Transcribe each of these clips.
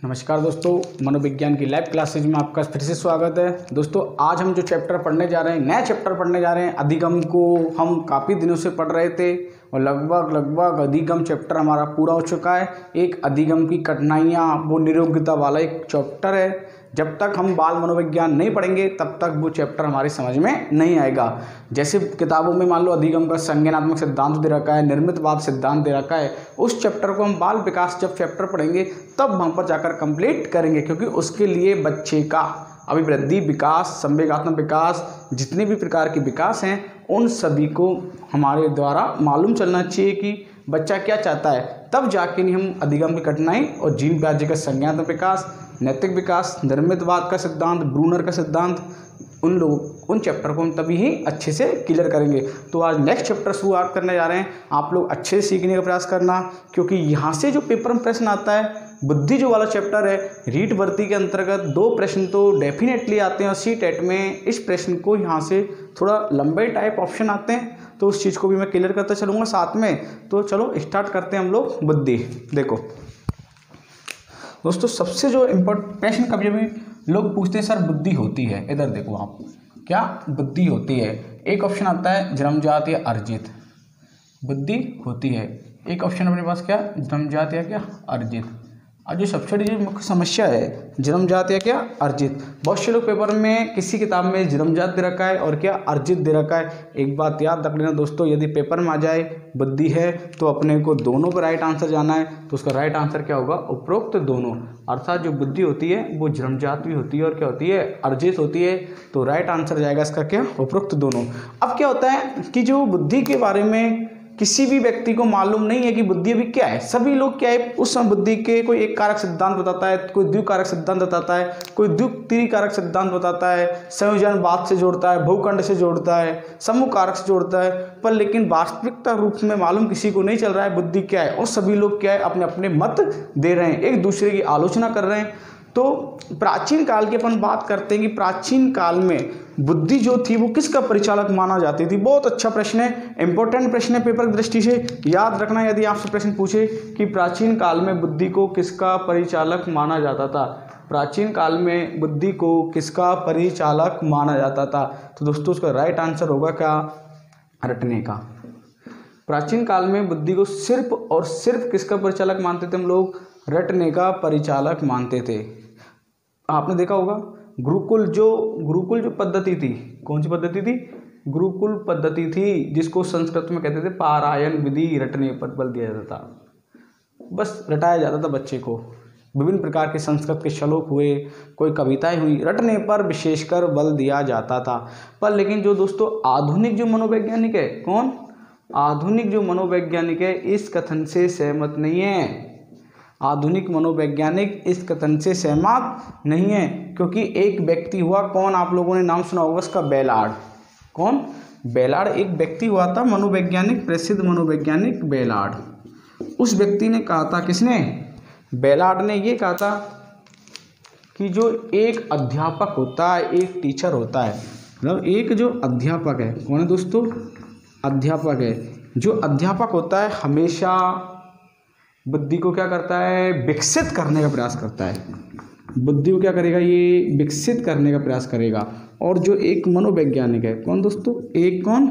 नमस्कार दोस्तों, मनोविज्ञान की लाइव क्लासेज में आपका फिर से स्वागत है। दोस्तों आज हम जो चैप्टर पढ़ने जा रहे हैं, नया चैप्टर पढ़ने जा रहे हैं, अधिगम को हम काफ़ी दिनों से पढ़ रहे थे और लगभग अधिगम चैप्टर हमारा पूरा हो चुका है। एक अधिगम की कठिनाइयाँ, वो निरोग्यता वाला एक चैप्टर है। जब तक हम बाल मनोविज्ञान नहीं पढ़ेंगे तब तक वो चैप्टर हमारी समझ में नहीं आएगा। जैसे किताबों में मान लो अधिगम का संज्ञानात्मक सिद्धांत दे रखा है, निर्मितवाद सिद्धांत दे रखा है, उस चैप्टर को हम बाल विकास जब चैप्टर पढ़ेंगे तब वहाँ पर जाकर कंप्लीट करेंगे, क्योंकि उसके लिए बच्चे का अभिवृद्धि, विकास, संवेगात्मक विकास, जितने भी प्रकार के विकास हैं उन सभी को हमारे द्वारा मालूम चलना चाहिए कि बच्चा क्या चाहता है। तब जाके नहीं हम अधिगम की कठिनाई और जीन ब्याज का संज्ञानात्मक विकास, नैतिक विकास, निर्मितवाद का सिद्धांत, ब्रूनर का सिद्धांत, उन चैप्टर को हम तभी ही अच्छे से क्लियर करेंगे। तो आज नेक्स्ट चैप्टर शुरुआत करने जा रहे हैं। आप लोग अच्छे से सीखने का प्रयास करना, क्योंकि यहाँ से जो पेपर में प्रश्न आता है, बुद्धि जो वाला चैप्टर है, रीट भर्ती के अंतर्गत 2 प्रश्न तो डेफिनेटली आते हैं और सी-टेट में इस प्रश्न को यहाँ से थोड़ा लंबे टाइप ऑप्शन आते हैं, तो उस चीज़ को भी मैं क्लियर करता चलूँगा साथ में। तो चलो स्टार्ट करते हैं हम लोग बुद्धि। देखो दोस्तों, सबसे जो इम्पोर्टेंट प्रश्न कभी कभी लोग पूछते हैं, सर बुद्धि होती है, इधर देखो आप, क्या बुद्धि होती है। एक ऑप्शन आता है जन्मजात या अर्जित, बुद्धि होती है। एक ऑप्शन अपने पास क्या, जन्मजात या क्या अर्जित। और जो सबसे बड़ी जो मुख्य समस्या है, जन्मजात या क्या अर्जित। बहुत से लोग पेपर में किसी किताब में जन्मजात दे रखा है और क्या अर्जित दे रखा है। एक बात याद रख लेना दोस्तों, यदि पेपर में आ जाए बुद्धि है तो अपने को दोनों पर राइट आंसर जाना है। तो उसका राइट आंसर क्या होगा, उपरोक्त दोनों। अर्थात जो बुद्धि होती है वो जन्मजात भी होती है और क्या होती है, अर्जित होती है। तो राइट आंसर जाएगा इसका क्या, उपरोक्त दोनों। अब क्या होता है कि जो बुद्धि के बारे में किसी भी व्यक्ति को मालूम नहीं है कि बुद्धि अभी क्या है। सभी लोग क्या है, उस समय बुद्धि के कोई एक कारक सिद्धांत बताता है, कोई द्विकारक सिद्धांत बताता है, कोई द्वितीयकारक सिद्धांत बताता है, संयोजनवाद से जोड़ता है, भूखंड से जोड़ता है, समूह कारक से जोड़ता है, पर लेकिन वास्तविकता रूप में मालूम किसी को नहीं चल रहा है बुद्धि क्या है। और सभी लोग क्या है, अपने अपने मत दे रहे हैं, एक दूसरे की आलोचना कर रहे हैं। तो प्राचीन काल की अपन बात करते हैं कि प्राचीन काल में बुद्धि जो थी वो किसका परिचालक माना जाती थी। बहुत अच्छा प्रश्न है, इंपॉर्टेंट प्रश्न है पेपर की दृष्टि से। याद रखना, यदि आपसे प्रश्न पूछे कि प्राचीन काल में बुद्धि को किसका परिचालक माना जाता था, प्राचीन काल में बुद्धि को किसका परिचालक माना जाता था, तो दोस्तों उसका राइट आंसर होगा क्या, रटने का। प्राचीन काल में बुद्धि को सिर्फ और सिर्फ किसका परिचालक मानते थे हम लोग, रटने का परिचालक मानते थे। आपने देखा होगा गुरुकुल जो पद्धति थी, कौन सी पद्धति थी, गुरुकुल पद्धति थी, जिसको संस्कृत में कहते थे पारायण विधि, रटने पर बल दिया जाता था। बस रटाया जाता था बच्चे को। विभिन्न प्रकार के संस्कृत के श्लोक हुए, कोई कविताएं हुई, रटने पर विशेषकर बल दिया जाता था। पर लेकिन जो दोस्तों आधुनिक जो मनोवैज्ञानिक है, कौन, आधुनिक जो मनोवैज्ञानिक है, इस कथन से सहमत नहीं है। आधुनिक मनोवैज्ञानिक इस कथन से सहमत नहीं है, क्योंकि एक व्यक्ति हुआ, कौन, आप लोगों ने नाम सुना होगा उसका, बेलार्ड। कौन, बेलार्ड एक व्यक्ति हुआ था, मनोवैज्ञानिक, प्रसिद्ध मनोवैज्ञानिक बेलार्ड। उस व्यक्ति ने कहा था, किसने, बेलार्ड ने ये कहा था कि जो एक अध्यापक होता है, एक टीचर होता है, मतलब एक जो अध्यापक है, कौन है दोस्तों, अध्यापक है। जो अध्यापक होता है हमेशा बुद्धि को क्या करता है, विकसित करने का प्रयास करता है। बुद्धि को क्या करेगा, ये विकसित करने का प्रयास करेगा। और जो एक मनोवैज्ञानिक है, कौन दोस्तों, एक कौन,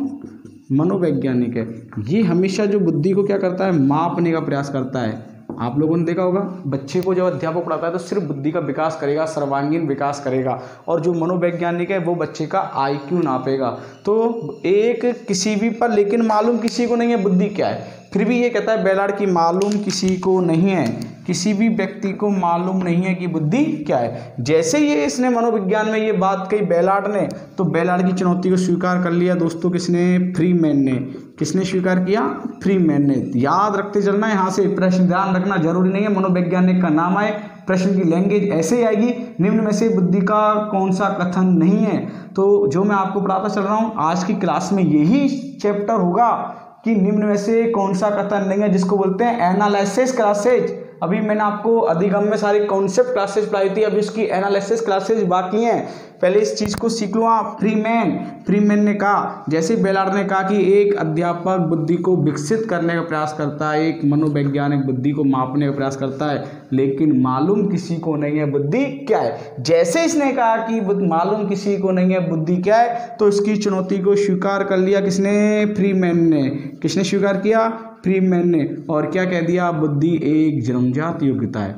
मनोवैज्ञानिक है, ये हमेशा जो बुद्धि को क्या करता है, मापने का प्रयास करता है। आप लोगों ने देखा होगा बच्चे को जब अध्यापक पढ़ाता है तो सिर्फ बुद्धि का विकास करेगा, सर्वांगीण विकास करेगा। और जो मनोवैज्ञानिक है वो बच्चे का IQ नापेगा। तो एक किसी भी पर लेकिन मालूम किसी को नहीं है बुद्धि क्या है। फिर भी ये कहता है बेलार्ड की मालूम किसी को नहीं है, किसी भी व्यक्ति को मालूम नहीं है कि बुद्धि क्या है। जैसे ये इसने मनोविज्ञान में ये बात कही बेलार्ड ने, तो बेलार्ड की चुनौती को स्वीकार कर लिया दोस्तों, किसने, फ्रीमैन ने। किसने स्वीकार किया, फ्रीमैन ने। याद रखते चलना, यहाँ से प्रश्न ध्यान रखना, जरूरी नहीं है मनोवैज्ञानिक का नाम आए, प्रश्न की लैंग्वेज ऐसे ही आएगी, निम्न में से बुद्धि का कौन सा कथन नहीं है। तो जो मैं आपको पढ़ाता चल रहा हूँ आज की क्लास में यही चैप्टर होगा कि निम्न में से कौन सा कथन नहीं है, जिसको बोलते हैं एनालिसिस क्लासेज। अभी मैंने आपको अधिगम में सारी कॉन्सेप्ट क्लासेस पढ़ाई थी, अभी इसकी एनालिसिस क्लासेस बाकी हैं। पहले इस चीज़ को सीख लो आप। फ्रीमैन ने कहा, जैसे बेलार्ड ने कहा कि एक अध्यापक बुद्धि को विकसित करने का प्रयास करता है, एक मनोवैज्ञानिक बुद्धि को मापने का प्रयास करता है, लेकिन मालूम किसी को नहीं है बुद्धि क्या है। जैसे इसने कहा कि मालूम किसी को नहीं है बुद्धि क्या है, तो इसकी चुनौती को स्वीकार कर लिया किसने? फ्रीमैन ने। किसने स्वीकार किया? फ्रीमैन ने। और क्या कह दिया? बुद्धि एक जन्मजात योग्यता है।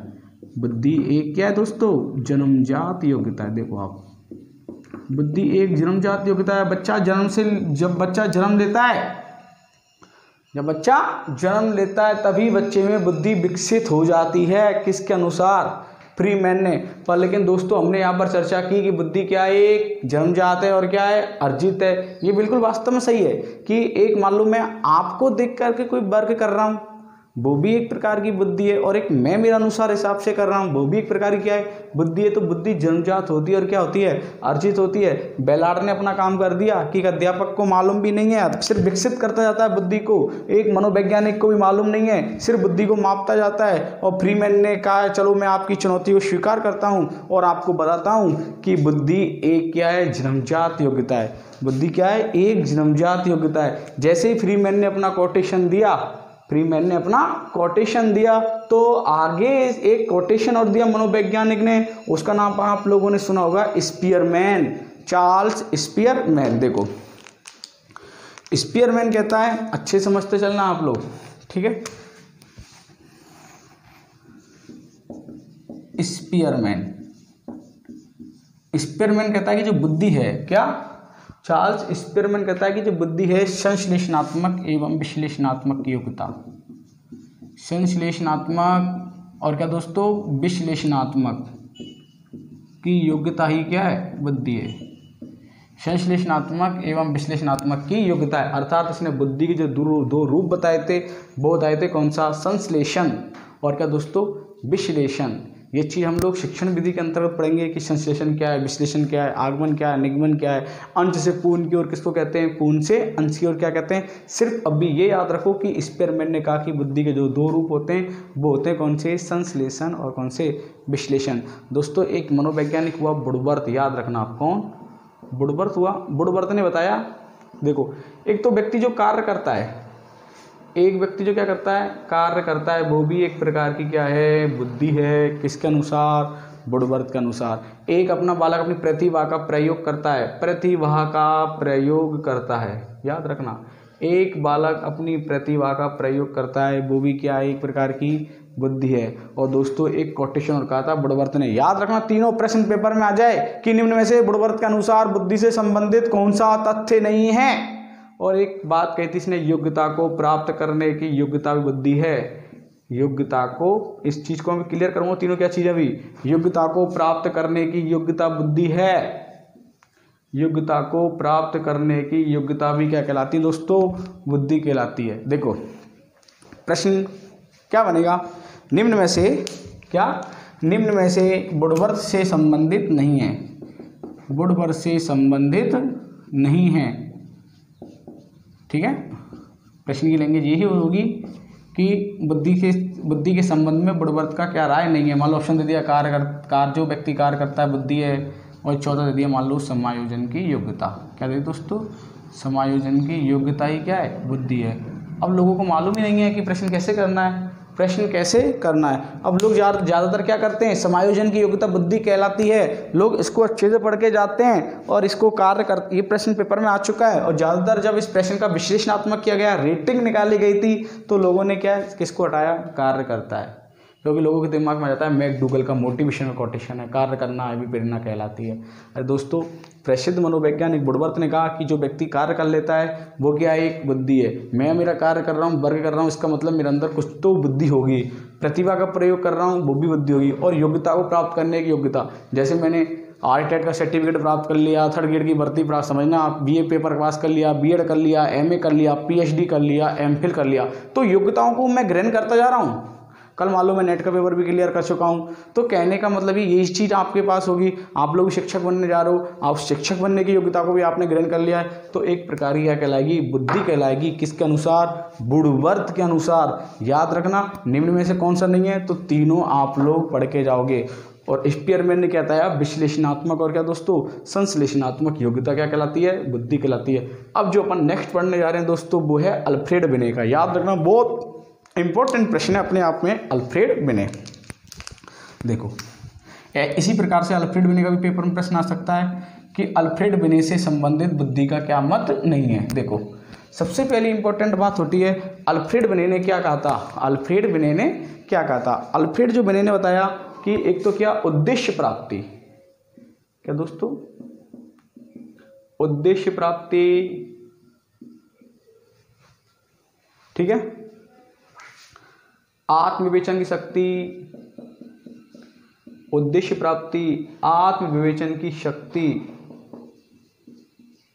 बुद्धि एक क्या है दोस्तों? जन्मजात योग्यता है। देखो आप, बुद्धि एक जन्मजात योग्यता है। जब बच्चा जन्म लेता है तभी बच्चे में बुद्धि विकसित हो जाती है। किसके अनुसार? फ्रीमैन ने। पर लेकिन दोस्तों हमने यहाँ पर चर्चा की कि बुद्धि क्या है? एक जन्मजात है और क्या है? अर्जित है। ये बिल्कुल वास्तव में सही है कि एक मान लो मैं आपको देख करके कोई वर्क कर रहा हूँ, वो भी एक प्रकार की बुद्धि है, और एक मैं मेरा अनुसार हिसाब से कर रहा हूँ, वो भी एक प्रकार की क्या है? बुद्धि है। तो बुद्धि जन्मजात होती है और क्या होती है? अर्जित होती है। बेलार्ड ने अपना काम कर दिया कि अध्यापक को मालूम भी नहीं है, सिर्फ विकसित करता जाता है बुद्धि को। एक मनोवैज्ञानिक को भी मालूम नहीं है, सिर्फ बुद्धि को मापता जाता है। और फ्रीमैन ने कहा चलो मैं आपकी चुनौती को स्वीकार करता हूँ और आपको बताता हूँ कि बुद्धि एक क्या है? जन्मजात योग्यता है। बुद्धि क्या है? एक जन्मजात योग्यता है। जैसे ही फ्रीमैन ने अपना कोटेशन दिया तो आगे एक कोटेशन और दिया मनोवैज्ञानिक ने, उसका नाम आप लोगों ने सुना होगा, स्पीयरमैन, चार्ल्स स्पीयरमैन। देखो स्पीयरमैन कहता है, अच्छे समझते चलना आप लोग, ठीक है। स्पीयरमैन कहता है कि जो बुद्धि है, क्या? चार्ल्स स्पीयरमैन कहता है कि जो बुद्धि है संश्लेषणात्मक एवं विश्लेषणात्मक की योग्यता। संश्लेषणात्मक और क्या दोस्तों? विश्लेषणात्मक की योग्यता ही क्या है? बुद्धि है। संश्लेषणात्मक एवं विश्लेषणात्मक की योग्यता है। अर्थात इसने बुद्धि के जो दो रूप बताए थे, वो बताए थे कौन सा? संश्लेषण और क्या दोस्तों? विश्लेषण। ये चीज़ हम लोग शिक्षण विधि के अंतर्गत पढ़ेंगे कि संश्लेषण क्या है, विश्लेषण क्या है, आगमन क्या है, निगमन क्या है, अंश से पूर्ण की ओर किसको कहते हैं? पूर्ण से अंश की ओर क्या कहते हैं? सिर्फ अभी ये याद रखो कि स्पीयरमैन ने कहा कि बुद्धि के जो दो रूप होते हैं वो होते हैं कौन से? संश्लेषण और कौन से? विश्लेषण। दोस्तों एक मनोवैज्ञानिक हुआ वुडवर्थ, याद रखना आप। कौन? वुडवर्थ हुआ। वुडवर्थ ने बताया, देखो एक तो व्यक्ति जो कार्य करता है, कार्य करता है, वो भी एक प्रकार की क्या है? बुद्धि है। किसके अनुसार? वुडवर्थ के अनुसार। एक अपना बालक अपनी प्रतिभा का प्रयोग करता है, याद रखना, एक बालक अपनी प्रतिभा का प्रयोग करता है, वो भी क्या है? एक प्रकार की बुद्धि है। और दोस्तों एक कोटेशन और कहा था वुडवर्थ ने, याद रखना, तीनों प्रश्न पेपर में आ जाए कि निम्न में से वुडवर्थ के अनुसार बुद्धि से संबंधित कौन सा तथ्य नहीं है। और एक बात कही थी इसने, योग्यता को प्राप्त करने की योग्यता भी बुद्धि है। योग्यता को, इस चीज को मैं क्लियर करूंगा, तीनों क्या चीज है अभी? योग्यता को प्राप्त करने की योग्यता बुद्धि है। योग्यता को प्राप्त करने की योग्यता भी क्या कहलाती है दोस्तों? बुद्धि कहलाती है। देखो प्रश्न क्या बनेगा? निम्न में से वुडवर्थ से संबंधित नहीं है। वुडवर्थ से संबंधित नहीं है, ठीक है। प्रश्न की लैंग्वेज यही होगी कि बुद्धि के संबंध में वुडवर्थ का क्या राय नहीं है। मान लो ऑप्शन दे दिया कार्य जो व्यक्ति कार्य करता है बुद्धि है, और चौथा दे दिया मान लो समायोजन की योग्यता। क्या दे दोस्तों? समायोजन की योग्यता ही क्या है? बुद्धि है। अब लोगों को मालूम ही नहीं है कि प्रश्न कैसे करना है। अब लोग ज़्यादातर क्या करते हैं? समायोजन की योग्यता बुद्धि कहलाती है, लोग इसको अच्छे से पढ़ के जाते हैं और इसको ये प्रश्न पेपर में आ चुका है। और ज़्यादातर जब इस प्रश्न का विश्लेषणात्मक किया गया, रेटिंग निकाली गई थी, तो लोगों ने क्या किसको हटाया? कार्य करता है। क्योंकि लोगों के दिमाग में आ जाता है मैकडूगल का मोटिवेशनल कोटेशन है, कार्य करना अभिप्रेरणा कहलाती है। अरे दोस्तों प्रसिद्ध मनोवैज्ञानिक वुडवर्थ ने कहा कि जो व्यक्ति कार्य कर लेता है वो क्या है? एक बुद्धि है। मैं मेरा कार्य कर रहा हूँ, वर्क कर रहा हूँ, इसका मतलब मेरे अंदर कुछ तो बुद्धि होगी। प्रतिभा का प्रयोग कर रहा हूँ, वो भी बुद्धि होगी। और योग्यता को प्राप्त करने की योग्यता, जैसे मैंने आरटेट का सर्टिफिकेट प्राप्त कर लिया, 3rd ग्रेड की भर्ती प्राप्त, समझना आप, बीए पेपर पास कर लिया, बीएड कर लिया, एमए कर लिया, पीएचडी कर लिया, एमफिल कर लिया, तो योग्यताओं को मैं ग्रहण करता जा रहा हूँ। कल मान लो मैं नेट का पेपर भी क्लियर कर चुका हूँ। तो कहने का मतलब यही चीज़ आपके पास होगी। आप लोग शिक्षक बनने जा रहे हो, आप शिक्षक बनने की योग्यता को भी आपने ग्रहण कर लिया है, तो एक प्रकार की क्या कहलाएगी, बुद्धि कहलाएगी। किसके अनुसार, वुडवर्थ के अनुसार। याद रखना निम्न में से कौन सा नहीं है, तो तीनों आप लोग पढ़ के जाओगे। और स्पीयरमैन ने क्या बताया, विश्लेषणात्मक और क्या दोस्तों, संश्लेषणात्मक योग्यता क्या कहलाती है, बुद्धि कहलाती है। अब जो अपन नेक्स्ट पढ़ने जा रहे हैं दोस्तों वो है अल्फ्रेड बिने का। याद रखना बहुत इंपॉर्टेंट प्रश्न है अपने आप में अल्फ्रेड बिने। देखो इसी प्रकार से अल्फ्रेड बिने का भी पेपर में प्रश्न आ सकता है कि अल्फ्रेड बिने से संबंधित बुद्धि का क्या मत नहीं है। देखो सबसे पहली इंपॉर्टेंट बात होती है अल्फ्रेड बिने ने क्या कहा था। अल्फ्रेड बिने ने क्या कहा था, अल्फ्रेड जो बिने ने बताया कि एक तो क्या, उद्देश्य प्राप्ति, क्या दोस्तों, उद्देश्य प्राप्ति, ठीक है, आत्मविवेचन की शक्ति, उद्देश्य प्राप्ति, आत्मविवेचन की शक्ति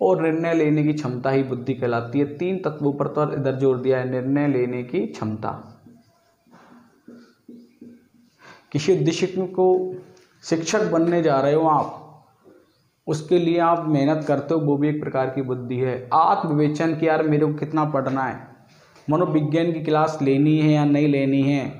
और निर्णय लेने की क्षमता ही बुद्धि कहलाती है। तीन तत्वों पर तो इधर जोर दिया है, निर्णय लेने की क्षमता। किसी उद्देश्य को शिक्षक बनने जा रहे हो आप, उसके लिए आप मेहनत करते हो, वो भी एक प्रकार की बुद्धि है। आत्मविवेचन कि यार मेरे को कितना पढ़ना है, मनोविज्ञान की क्लास लेनी है या नहीं लेनी है,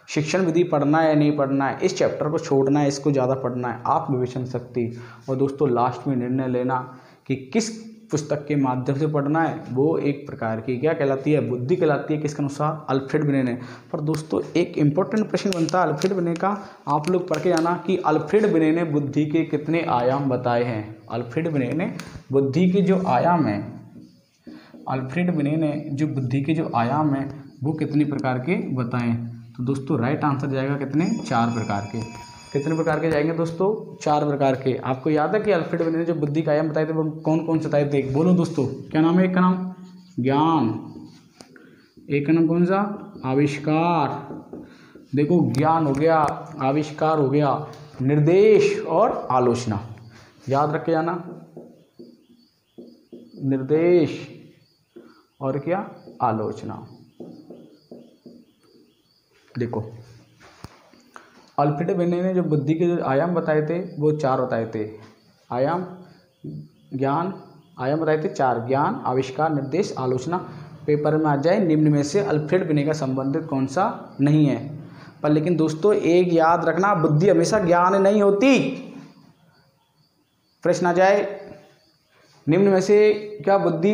शिक्षण विधि पढ़ना है या नहीं पढ़ना है, इस चैप्टर को छोड़ना है, इसको ज़्यादा पढ़ना है, आत्मविवेचन शक्ति। और दोस्तों लास्ट में निर्णय लेना कि किस पुस्तक के माध्यम से पढ़ना है, वो एक प्रकार की क्या कहलाती है, बुद्धि कहलाती है। किसके अनुसार, अल्फ्रेड बिने ने। पर दोस्तों एक इंपॉर्टेंट प्रश्न बनता है अल्फ्रेड बिने का, आप लोग पढ़ के जाना कि अल्फ्रेड बिने ने बुद्धि के कितने आयाम बताए हैं। अल्फ्रेड बिने ने बुद्धि के जो आयाम हैं, अल्फ्रेड बिने ने जो बुद्धि के जो आयाम हैं वो कितने प्रकार के बताएं। तो दोस्तों राइट आंसर जाएगा कितने, 4 प्रकार के। कितने प्रकार के जाएंगे दोस्तों, 4 प्रकार के। आपको याद है कि अल्फ्रेड बिने ने जो बुद्धि का आयाम बताए थे वो कौन कौन से बताए थे, बोलो दोस्तों, क्या नाम है। एक का नाम ज्ञान, एक का नाम कौन सा, आविष्कार। देखो ज्ञान हो गया, आविष्कार हो गया, निर्देश और आलोचना। याद रख के जाना, निर्देश और क्या, आलोचना। देखो अल्फ्रेड बिने ने जो बुद्धि के जो आयाम बताए थे वो 4 बताए थे। आयाम, ज्ञान, आयाम बताए थे 4, ज्ञान, आविष्कार, निर्देश, आलोचना। पेपर में आ जाए निम्न में से अल्फ्रेड बिने का संबंधित कौन सा नहीं है। पर लेकिन दोस्तों एक याद रखना, बुद्धि हमेशा ज्ञान नहीं होती। प्रश्न आ जाए निम्न में से क्या बुद्धि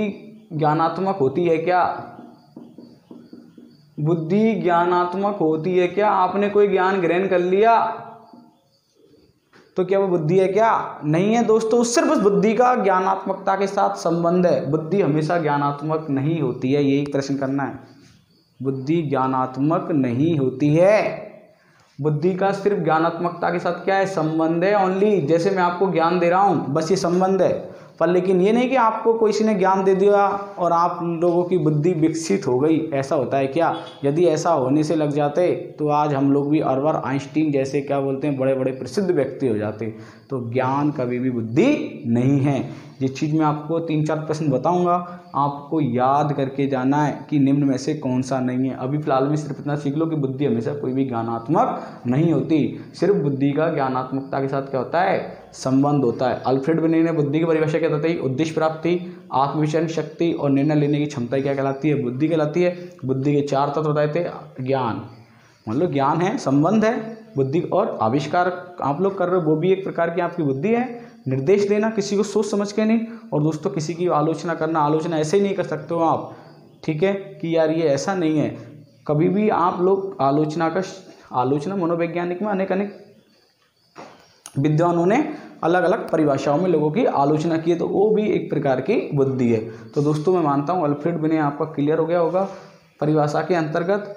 ज्ञानात्मक होती है क्या, बुद्धि ज्ञानात्मक होती है क्या। आपने कोई ज्ञान ग्रहण कर लिया तो क्या वो बुद्धि है क्या, नहीं है दोस्तों। सिर्फ उस बुद्धि का ज्ञानात्मकता के साथ संबंध है, बुद्धि हमेशा ज्ञानात्मक नहीं होती है। यही प्रश्न करना है, बुद्धि ज्ञानात्मक नहीं होती है। बुद्धि का सिर्फ ज्ञानात्मकता के साथ क्या है, संबंध है ओनली। जैसे मैं आपको ज्ञान दे रहा हूँ बस ये संबंध है। पर लेकिन ये नहीं कि आपको किसी ने ज्ञान दे दिया और आप लोगों की बुद्धि विकसित हो गई, ऐसा होता है क्या। यदि ऐसा होने से लग जाते तो आज हम लोग भी अल्बर्ट आइंस्टीन जैसे क्या बोलते हैं बड़े बड़े प्रसिद्ध व्यक्ति हो जाते। तो ज्ञान कभी भी बुद्धि नहीं है। ये चीज़ मैं आपको 3-4 प्रश्न बताऊंगा, आपको याद करके जाना है कि निम्न में से कौन सा नहीं है। अभी फिलहाल में सिर्फ इतना सीख लो कि बुद्धि हमेशा कोई भी ज्ञानात्मक नहीं होती, सिर्फ बुद्धि का ज्ञानात्मकता के साथ क्या होता है, संबंध होता है। अल्फ्रेड बिने ने बुद्धि की परिभाषा क्या बताई, उद्देश्य प्राप्ति, आत्मविवेचन शक्ति और निर्णय लेने की क्षमता क्या कहलाती है, बुद्धि कहलाती है। बुद्धि के 4 तत्व बताए थे, ज्ञान मतलब ज्ञान है, संबंध है, बुद्धि और आविष्कार आप लोग कर रहे हो वो भी एक प्रकार की आपकी बुद्धि है। निर्देश देना किसी को सोच समझ के नहीं, और दोस्तों किसी की आलोचना करना, आलोचना ऐसे ही नहीं कर सकते हो आप, ठीक है, कि यार ये ऐसा नहीं है। कभी भी आप लोग आलोचना मनोवैज्ञानिक में अनेक विद्वानों ने अलग अलग परिभाषाओं में लोगों की आलोचना की है, तो वो भी एक प्रकार की बुद्धि है। तो दोस्तों मैं मानता हूँ अल्फ्रेड बिने आपका क्लियर हो गया होगा परिभाषा के अंतर्गत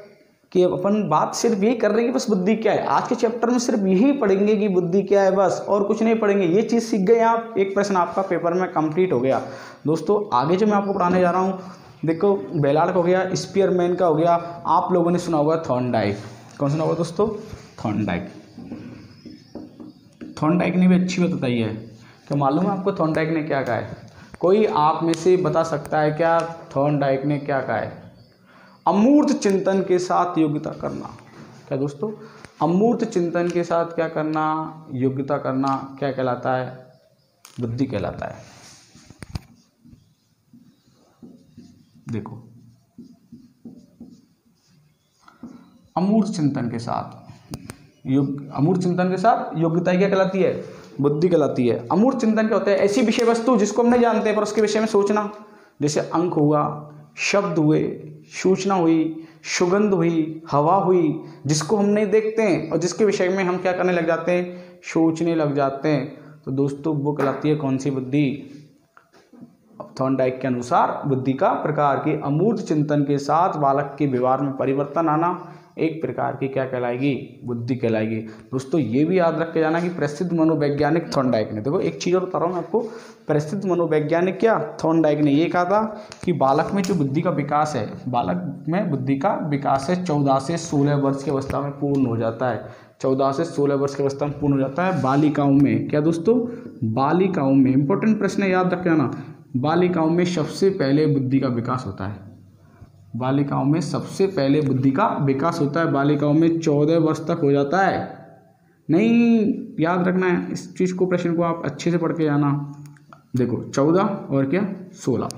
कि अपन बात सिर्फ यही कर रहे हैं कि बस बुद्धि क्या है। आज के चैप्टर में सिर्फ यही पढ़ेंगे कि बुद्धि क्या है, बस और कुछ नहीं पढ़ेंगे। ये चीज़ सीख गए आप, एक प्रश्न आपका पेपर में कंप्लीट हो गया। दोस्तों आगे जो मैं आपको पढ़ाने जा रहा हूँ, देखो बेलार्ड का हो गया, स्पीयरमैन का हो गया, आप लोगों ने सुना होगा थॉर्नडाइक। कौन सुना होगा दोस्तों, थॉर्नडाइक। थॉर्नडाइक ने भी अच्छी बात बताई है। क्या मालूम है आपको थॉर्नडाइक ने क्या कहा है? कोई आप में से बता सकता है क्या थॉर्नडाइक ने क्या कहा है? अमूर्त चिंतन के साथ योग्यता करना। क्या दोस्तों, अमूर्त चिंतन के साथ क्या करना, योग्यता करना क्या कहलाता है, बुद्धि कहलाता है। देखो, अमूर्त चिंतन के साथ अमूर्त चिंतन के साथ योग्यता क्या कहलाती है, बुद्धि कहलाती है। अमूर्त चिंतन क्या होता है, ऐसी विषय वस्तु जिसको हम नहीं जानते पर उसके विषय में सोचना, जैसे अंक हुआ, शब्द हुए, सूचना हुई, सुगंध हुई, हवा हुई, जिसको हम नहीं देखते हैं और जिसके विषय में हम क्या करने लग जाते हैं, सोचने लग जाते हैं। तो दोस्तों वो कहलाती है कौन सी बुद्धि, थॉर्नडाइक के अनुसार बुद्धि का प्रकार की अमूर्त चिंतन के साथ बालक के व्यवहार में परिवर्तन आना एक प्रकार की क्या कहलाएगी, बुद्धि कहलाएगी। दोस्तों ये भी याद रख के जाना कि प्रसिद्ध मनोवैज्ञानिक थॉर्नडाइक ने, देखो एक चीज़ और बता रहा हूँ मैं आपको, प्रसिद्ध मनोवैज्ञानिक क्या थॉर्नडाइक ने ये कहा था कि बालक में जो बुद्धि का विकास है, बालक में बुद्धि का विकास है 14 से 16 वर्ष की अवस्था में पूर्ण हो जाता है। 14 से 16 वर्ष की अवस्था में पूर्ण हो जाता है बालिकाओं में। क्या दोस्तों, बालिकाओं में, इंपॉर्टेंट प्रश्न याद रख जाना, बालिकाओं में सबसे पहले बुद्धि का विकास होता है। बालिकाओं में सबसे पहले बुद्धि का विकास होता है, बालिकाओं में 14 वर्ष तक हो जाता है। नहीं, याद रखना है इस चीज़ को, प्रश्न को आप अच्छे से पढ़ के जाना। देखो 14 और क्या 16,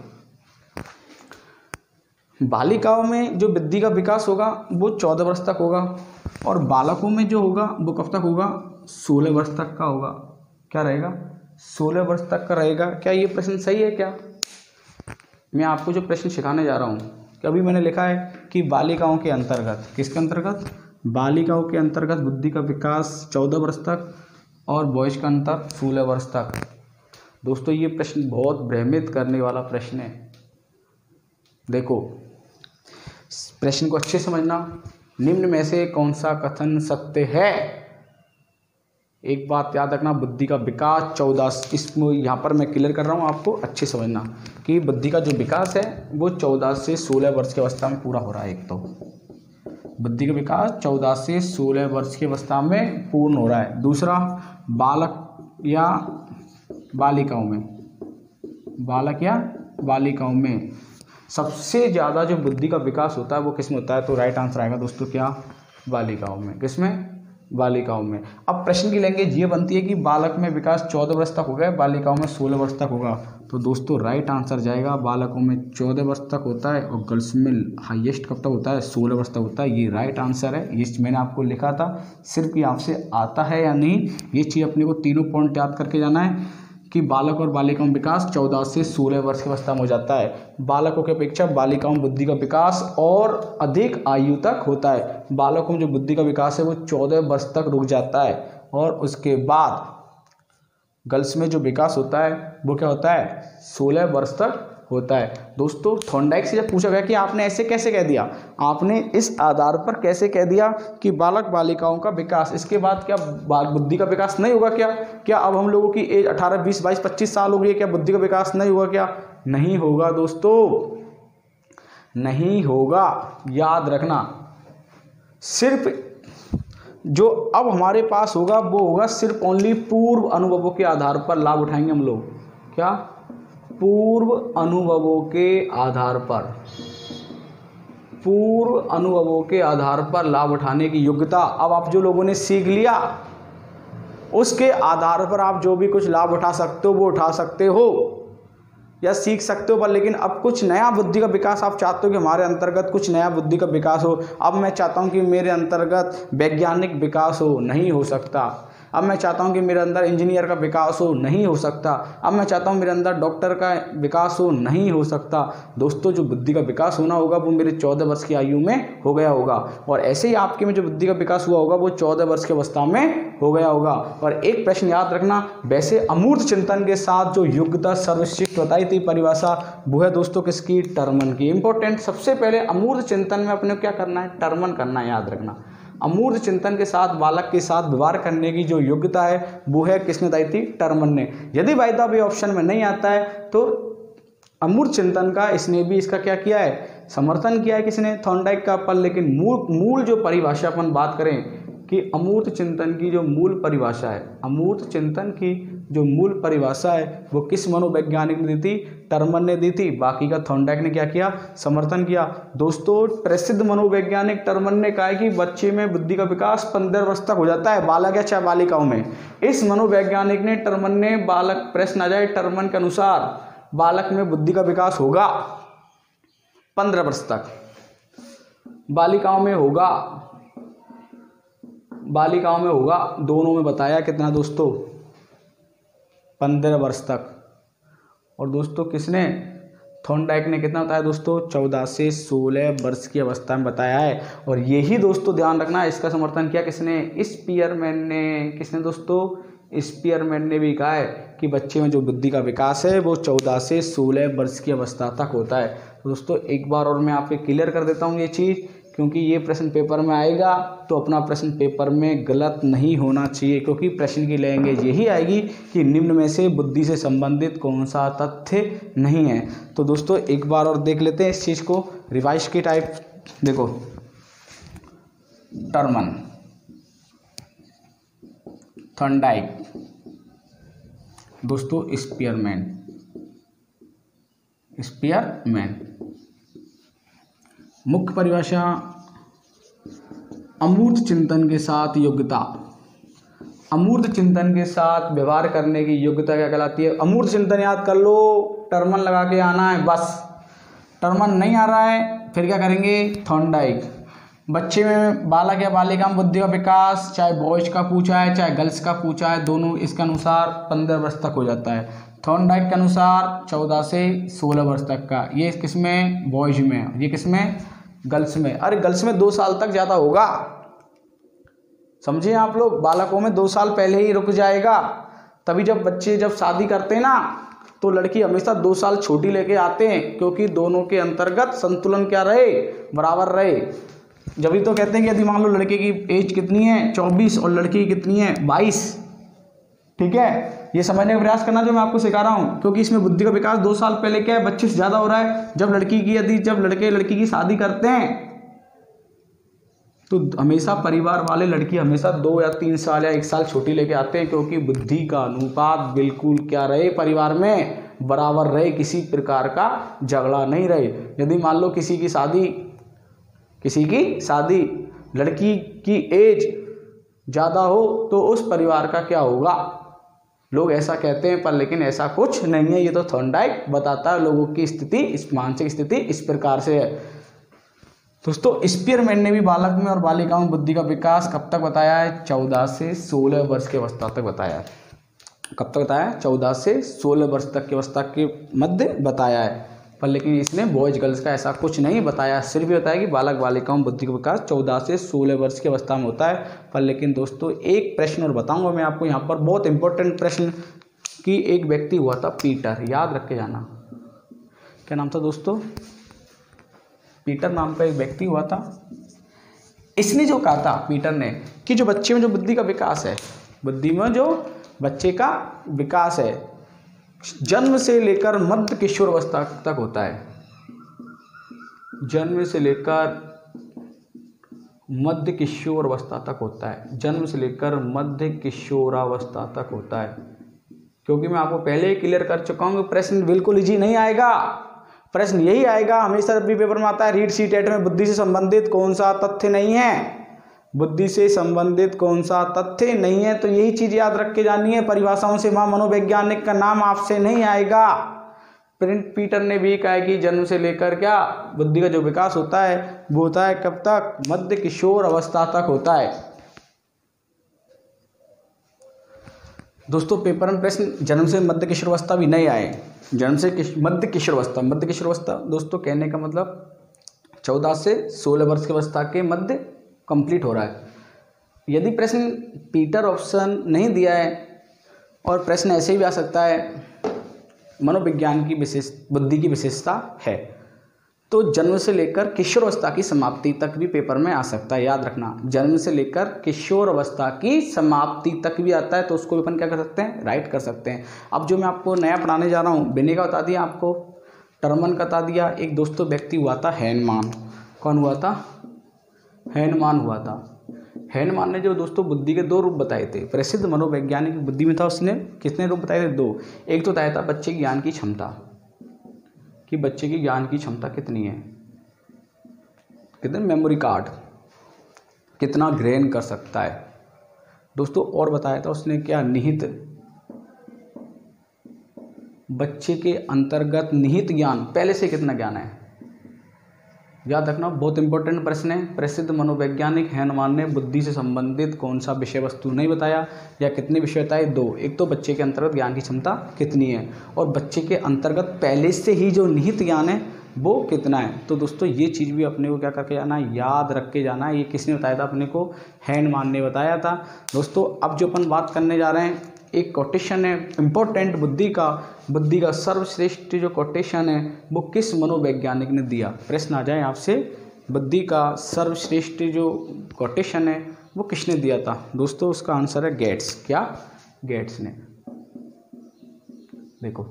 बालिकाओं में जो बुद्धि का विकास होगा वो 14 वर्ष तक होगा और बालकों में जो होगा वो कब तक होगा, 16 वर्ष तक का होगा। क्या रहेगा, 16 वर्ष तक का रहेगा। क्या ये प्रश्न सही है? क्या मैं आपको जो प्रश्न सिखाने जा रहा हूँ, कि अभी मैंने लिखा है कि बालिकाओं के अंतर्गत, किसके अंतर्गत, बालिकाओं के अंतर्गत बुद्धि का विकास 14 वर्ष तक और बॉयज का अंतर 16 वर्ष तक। दोस्तों ये प्रश्न बहुत भ्रमित करने वाला प्रश्न है। देखो प्रश्न को अच्छे समझना, निम्न में से कौन सा कथन सत्य है। एक बात याद रखना, बुद्धि का विकास 14, इसमें यहाँ पर मैं क्लियर कर रहा हूँ, आपको अच्छे समझना कि बुद्धि का जो विकास है वो 14 से 16 वर्ष की अवस्था में पूरा हो रहा है। एक तो बुद्धि का विकास 14 से 16 वर्ष की अवस्था में पूर्ण हो रहा है। दूसरा, बालक या बालिकाओं में, बालक या बालिकाओं में सबसे ज़्यादा जो बुद्धि का विकास होता है वो किसमें होता है, तो राइट आंसर आएगा दोस्तों क्या, बालिकाओं में। किसमें, बालिकाओं में। अब प्रश्न की लैंग्वेज ये बनती है कि बालक में विकास 14 वर्ष तक हो गया, बालिकाओं में 16 वर्ष तक होगा। तो दोस्तों राइट आंसर जाएगा, बालकों में 14 वर्ष तक होता है और गर्ल्स में हाईएस्ट कब तक होता है, 16 वर्ष तक होता है। ये राइट आंसर है, ये मैंने आपको लिखा था। सिर्फ ये आपसे आता है या नहीं, ये चीज़ अपने को तीनों पॉइंट याद करके जाना है कि बालक और बालिकाओं में विकास 14 से 16 वर्ष की अवस्था में हो जाता है। बालकों की अपेक्षा बालिकाओं में बुद्धि का विकास और अधिक आयु तक होता है। बालकों में जो बुद्धि का विकास है वो 14 वर्ष तक रुक जाता है और उसके बाद गर्ल्स में जो विकास होता है वो क्या होता है, 16 वर्ष तक होता है। दोस्तों थॉर्नडाइक से जब पूछा गया कि आपने ऐसे कैसे कह दिया, आपने इस आधार पर कैसे कह दिया कि बालक बालिकाओं का विकास, इसके बाद क्या बुद्धि का विकास नहीं होगा क्या अब हम लोगों की एज 18, 20, 22, 25 साल हो गई है, क्या बुद्धि का विकास नहीं होगा? क्या नहीं होगा दोस्तों, नहीं होगा। याद रखना, सिर्फ जो अब हमारे पास होगा वो होगा सिर्फ ओनली पूर्व अनुभवों के आधार पर लाभ उठाएंगे हम लोग। क्या, पूर्व अनुभवों के आधार पर, पूर्व अनुभवों के आधार पर लाभ उठाने की योग्यता। अब आप जो लोगों ने सीख लिया उसके आधार पर आप जो भी कुछ लाभ उठा सकते हो वो उठा सकते हो या सीख सकते हो, पर लेकिन अब कुछ नया बुद्धि का विकास आप चाहते हो कि हमारे अंतर्गत कुछ नया बुद्धि का विकास हो। अब मैं चाहता हूं कि मेरे अंतर्गत वैज्ञानिक विकास हो, नहीं हो सकता। अब मैं चाहता हूं कि मेरे अंदर इंजीनियर का विकास हो, नहीं हो सकता। अब मैं चाहता हूं मेरे अंदर डॉक्टर का विकास हो, नहीं हो सकता। दोस्तों जो बुद्धि का विकास होना होगा वो मेरे 14 वर्ष की आयु में हो गया होगा और ऐसे ही आपके में जो बुद्धि का विकास हुआ होगा वो 14 वर्ष की अवस्था में हो गया होगा। और एक प्रश्न याद रखना, वैसे अमूर्त चिंतन के साथ जो योग्यता सर्वश्रेष्ठ बताई थी परिभाषा, वो है दोस्तों किसकी, टर्मन की। इंपॉर्टेंट, सबसे पहले अमूर्त चिंतन में अपने क्या करना है, टर्मन करना है। याद रखना, अमूर्त चिंतन के साथ बालक के साथ व्यवहार करने की जो योग्यता है वो है किसने बताई थी, टर्मन ने। यदि बाय द वे ऑप्शन में नहीं आता है तो अमूर्त चिंतन का इसने भी इसका क्या किया है, समर्थन किया है किसने, थॉर्नडाइक का। पर लेकिन मूल जो परिभाषा अपन बात करें कि अमूर्त चिंतन की जो मूल परिभाषा है, अमूर्त चिंतन की जो मूल परिभाषा है वो किस मनोवैज्ञानिक ने दी थी? टर्मन ने दी थी। बाकी का थॉर्नडाइक ने क्या किया? समर्थन किया। दोस्तों प्रसिद्ध मनोवैज्ञानिक टर्मन ने कहा है कि बच्चे में बुद्धि का विकास 15 वर्ष तक हो जाता है, बालक या चाहे बालिकाओं में। इस मनोवैज्ञानिक ने टर्मन ने बालक, प्रश्न आ जाए टर्मन के अनुसार बालक में बुद्धि का विकास होगा 15 वर्ष तक, बालिकाओं में होगा, दोनों में बताया कितना दोस्तों? 15 वर्ष तक। और दोस्तों किसने? थॉर्नडाइक ने कितना बताया दोस्तों? 14 से 16 वर्ष की अवस्था में बताया है। और यही दोस्तों ध्यान रखना, इसका समर्थन किया किसने? स्पीयरमैन ने। किसने दोस्तों? स्पीयरमैन ने भी कहा है कि बच्चे में जो बुद्धि का विकास है वो 14 से 16 वर्ष की अवस्था तक होता है। तो दोस्तों एक बार और मैं आपको क्लियर कर देता हूँ ये चीज़, क्योंकि ये प्रश्न पेपर में आएगा तो अपना प्रश्न पेपर में गलत नहीं होना चाहिए, क्योंकि प्रश्न की लैंग्वेज यही आएगी कि निम्न में से बुद्धि से संबंधित कौन सा तथ्य नहीं है। तो दोस्तों एक बार और देख लेते हैं इस चीज़ को, रिवाइज की टाइप। देखो टर्मन, थॉर्नडाइक, दोस्तों स्पीयरमैन। मुख्य परिभाषा, अमूर्त चिंतन के साथ योग्यता। अमूर्त चिंतन के साथ व्यवहार करने की योग्यता क्या कहलाती है? अमूर्त चिंतन याद कर लो, टर्मन लगा के आना है बस। टर्मन नहीं आ रहा है फिर क्या करेंगे? थॉर्नडाइक। बच्चे में, बालक या बालिका में बुद्धि का विकास, चाहे बॉयज का पूछा है चाहे गर्ल्स का पूछा है, दोनों इसके अनुसार 15 वर्ष तक हो जाता है। थॉर्नडाइक के अनुसार 14 से 16 वर्ष तक का। ये किसमें? बॉयज में। ये किसमें? गर्ल्स में। अरे गर्ल्स में 2 साल तक ज़्यादा होगा, समझिए आप लोग। बालकों में 2 साल पहले ही रुक जाएगा। तभी जब बच्चे जब शादी करते हैं ना, तो लड़की हमेशा 2 साल छोटी लेके आते हैं, क्योंकि दोनों के अंतर्गत संतुलन क्या रहे? बराबर रहे। जब भी तो कहते हैं कि यदि मान लो लड़के की एज कितनी है 24 और लड़की की कितनी है 22, ठीक है, ये समझने का प्रयास करना जो मैं आपको सिखा रहा हूँ, क्योंकि इसमें बुद्धि का विकास 2 साल पहले क्या है? बच्चे से ज़्यादा हो रहा है। जब लड़की की, यदि जब लड़के लड़की की शादी करते हैं तो हमेशा परिवार वाले लड़की हमेशा 2 या 3 साल या 1 साल छोटी लेके आते हैं, क्योंकि बुद्धि का अनुपात बिल्कुल क्या रहे? परिवार में बराबर रहे, किसी प्रकार का झगड़ा नहीं रहे। यदि मान लो किसी की शादी लड़की की एज ज़्यादा हो तो उस परिवार का क्या होगा? लोग ऐसा कहते हैं, पर लेकिन ऐसा कुछ नहीं है। ये तो थॉर्नडाइक बताता है लोगों की स्थिति, इस मानसिक स्थिति इस प्रकार से है। दोस्तों स्पीयरमैन ने भी बालक में और बालिकाओं में बुद्धि का विकास कब तक बताया है? 14 से 16 वर्ष की अवस्था तक बताया है। कब तक बताया? 14 से 16 वर्ष तक की अवस्था के मध्य बताया है। पर लेकिन इसने बॉयज गर्ल्स का ऐसा कुछ नहीं बताया, सिर्फ ये बताया कि बालक बालिकाओं में बुद्धि का विकास 14 से 16 वर्ष की अवस्था में होता है। पर लेकिन दोस्तों एक प्रश्न और बताऊंगा मैं आपको यहाँ पर, बहुत इंपॉर्टेंट प्रश्न, कि एक व्यक्ति हुआ था पीटर, याद रख के जाना। क्या नाम था दोस्तों? पीटर नाम का एक व्यक्ति हुआ था। इसने जो कहा था पीटर ने कि जो बच्चे में जो बुद्धि का विकास है, बुद्धि में जो बच्चे का विकास है जन्म से लेकर मध्य किशोर अवस्था तक होता है। जन्म से लेकर मध्य किशोर अवस्था तक होता है। जन्म से लेकर मध्य किशोरावस्था तक होता है। क्योंकि मैं आपको पहले ही क्लियर कर चुका हूँ, प्रश्न बिल्कुल इजी नहीं आएगा। प्रश्न यही आएगा, हमेशा भी पेपर में आता है, रीड सी टेट में बुद्धि से संबंधित कौन सा तथ्य नहीं है? बुद्धि से संबंधित कौन सा तथ्य नहीं है? तो यही चीज याद रख के जानी है। परिभाषाओं से वहां मनोवैज्ञानिक का नाम आपसे नहीं आएगा। पीटर ने भी कहा कि जन्म से लेकर क्या बुद्धि का जो विकास होता है वो होता है कब तक? मध्य किशोर अवस्था तक होता है। दोस्तों पेपर में प्रश्न जन्म से मध्य किशोर अवस्था भी नहीं आए। जन्म से मध्य किशोर अवस्था, मध्य किशोर अवस्था दोस्तों कहने का मतलब 14 से 16 वर्ष की अवस्था के मध्य कंप्लीट हो रहा है। यदि प्रश्न पीटर ऑप्शन नहीं दिया है और प्रश्न ऐसे ही भी आ सकता है, मनोविज्ञान की विशेष बुद्धि की विशेषता है, तो जन्म से लेकर किशोर अवस्था की समाप्ति तक भी पेपर में आ सकता है। याद रखना, जन्म से लेकर किशोर अवस्था की समाप्ति तक भी आता है, तो उसको भी अपन क्या कर सकते हैं? राइट कर सकते हैं। अब जो मैं आपको नया पढ़ाने जा रहा हूँ, बिने का बता दिया आपको, टर्मन का बता दिया, एक दोस्तों व्यक्ति हुआ था हैनमान। कौन हुआ था? हैनमान हुआ था। हैनमान ने जो दोस्तों बुद्धि के दो रूप बताए थे, प्रसिद्ध मनोवैज्ञानिक बुद्धि में था, उसने कितने रूप बताए थे? दो। एक तो बताया था बच्चे की ज्ञान की क्षमता, कि बच्चे की ज्ञान की क्षमता कितनी है, कितने मेमोरी कार्ड, कितना ग्रहण कर सकता है दोस्तों। और बताया था उसने क्या, निहित, बच्चे के अंतर्गत निहित ज्ञान, पहले से कितना ज्ञान है, याद रखना, बहुत इंपॉर्टेंट प्रश्न है। प्रसिद्ध मनोवैज्ञानिक हैनमान ने बुद्धि से संबंधित कौन सा विषय वस्तु नहीं बताया, या कितने विषय बताए? दो। एक तो बच्चे के अंतर्गत ज्ञान की क्षमता कितनी है, और बच्चे के अंतर्गत पहले से ही जो निहित ज्ञान है वो कितना है। तो दोस्तों ये चीज़ भी अपने को क्या करके जाना, याद रख के जाना। ये किसने बताया था अपने को? हैनमान ने बताया था दोस्तों। अब जो अपन बात करने जा रहे हैं, एक कोटेशन है इम्पोर्टेंट बुद्धि का सर्वश्रेष्ठ जो कोटेशन है वो किस मनोवैज्ञानिक ने दिया? प्रश्न आ जाए आपसे, बुद्धि का सर्वश्रेष्ठ जो कोटेशन है वो किसने दिया था? दोस्तों उसका आंसर है गेट्स। क्या? गेट्स ने। देखो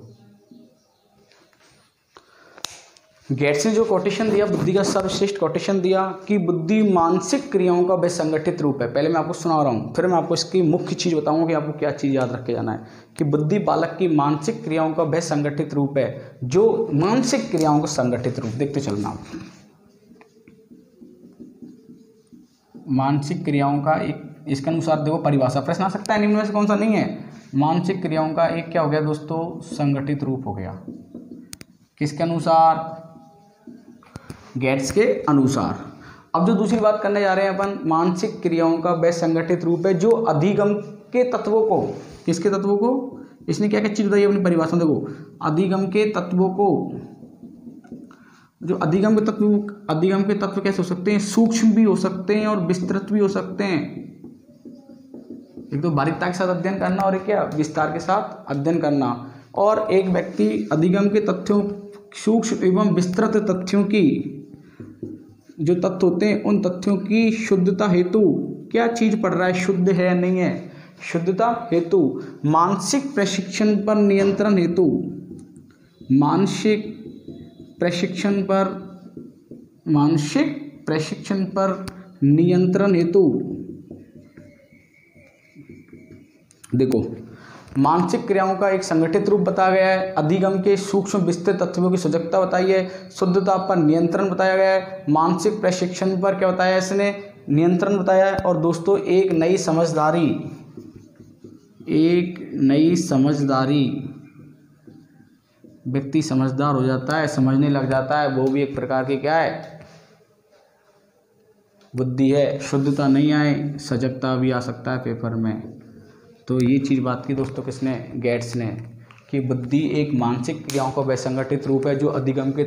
गेट्स ने जो कोटेशन दिया, बुद्धि का सर्वश्रेष्ठ कोटेशन दिया कि बुद्धि मानसिक क्रियाओं का वह संगठित रूप है। पहले मैं आपको सुना रहा हूँ, फिर मैं आपको इसकी मुख्य चीज़ बताऊंगा कि आपको क्या चीज़ याद रख के जाना है, कि बुद्धि बालक की मानसिक क्रियाओं का वह संगठित रूप है जो मानसिक क्रियाओं का संगठित रूप। देखते चलना, मानसिक क्रियाओं का एक, इसके अनुसार देखो परिभाषा, प्रश्न आ सकता है निम्न में से कौन सा नहीं है? मानसिक क्रियाओं का एक क्या हो गया दोस्तों? संगठित रूप हो गया। किसके अनुसार? गेट्स के अनुसार। अब जो दूसरी बात करने जा रहे हैं अपन, मानसिक क्रियाओं का वह संगठित रूप है जो अधिगम के तत्वों को, किसके तत्वों को? इसने क्या क्या चीज बताई अपनी परिभाषा में? देखो, अधिगम के तत्वों को, जो अधिगम के तत्व कैसे हो सकते हैं? सूक्ष्म भी हो सकते हैं और विस्तृत भी हो सकते हैं। एक तो बारीकता के साथ अध्ययन करना और एक क्या, विस्तार के साथ अध्ययन करना। और एक व्यक्ति अधिगम के तथ्यों, सूक्ष्म एवं विस्तृत तथ्यों की, जो तथ्य होते हैं उन तथ्यों की शुद्धता हेतु क्या चीज पढ़ रहा है, शुद्ध है या नहीं है, शुद्धता हेतु मानसिक प्रशिक्षण पर नियंत्रण हेतु, मानसिक प्रशिक्षण पर नियंत्रण हेतु। देखो, मानसिक क्रियाओं का एक संगठित रूप बताया गया है, अधिगम के सूक्ष्म विस्तृत तत्वों की सजगता बताई है, शुद्धता पर नियंत्रण बताया गया है, मानसिक प्रशिक्षण पर क्या बताया है इसने, नियंत्रण बताया है। और दोस्तों एक नई समझदारी, व्यक्ति समझदार हो जाता है, समझने लग जाता है, वो भी एक प्रकार की क्या है, बुद्धि है। शुद्धता नहीं आए, सजगता भी आ सकता है पेपर में। तो ये चीज़ बात की दोस्तों किसने? गेट्स ने, कि बुद्धि एक मानसिक क्रियाओं का वह संगठित रूप है जो अधिगम के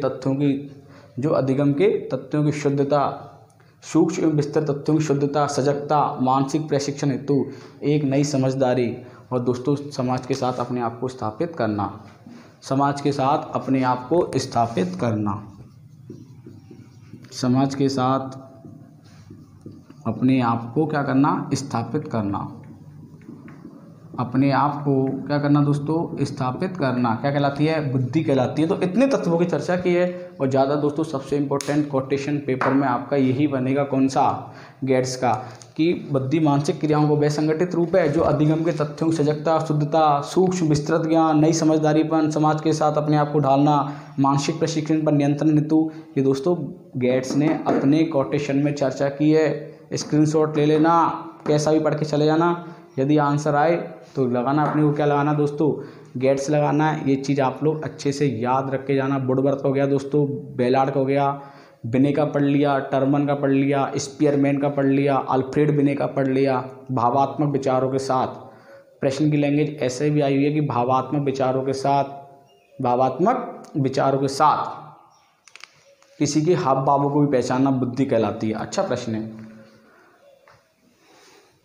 तथ्यों की शुद्धता, सूक्ष्म एवं विस्तृत तथ्यों की शुद्धता, सजगता, मानसिक प्रशिक्षण हेतु एक नई समझदारी, और दोस्तों समाज के साथ अपने आप को स्थापित करना, समाज के साथ अपने आप को स्थापित करना, समाज के साथ अपने आप को क्या करना, स्थापित करना, अपने आप को क्या करना दोस्तों, स्थापित करना, क्या कहलाती है, बुद्धि कहलाती है। तो इतने तत्वों की चर्चा की है, और ज़्यादा दोस्तों सबसे इम्पोर्टेंट कोटेशन पेपर में आपका यही बनेगा, कौन सा, गेट्स का, कि बुद्धि मानसिक क्रियाओं को वह संगठित रूप है जो अधिगम के तथ्यों की सजगता, शुद्धता, सूक्ष्म विस्तृत ज्ञान, नई समझदारीपन, समाज के साथ अपने आप को ढालना, मानसिक प्रशिक्षण पर नियंत्रण हेतु। ये दोस्तों गेट्स ने अपने कोटेशन में चर्चा की है। स्क्रीनशॉट ले लेना, कैसा भी पढ़ के चले जाना, यदि आंसर आए तो लगाना, अपने को क्या लगाना दोस्तों, गेट्स लगाना है। ये चीज़ आप लोग अच्छे से याद रख के जाना। वुडवर्थ हो गया दोस्तों, बेलार्ड का हो गया, बिने का पढ़ लिया, टर्मन का पढ़ लिया, स्पीयरमैन का पढ़ लिया, अल्फ्रेड बिने का पढ़ लिया। भावात्मक विचारों के साथ, प्रश्न की लैंग्वेज ऐसे भी आई हुई है कि भावात्मक विचारों के साथ किसी के हाव भावों को भी पहचानना बुद्धि कहलाती है। अच्छा प्रश्न है।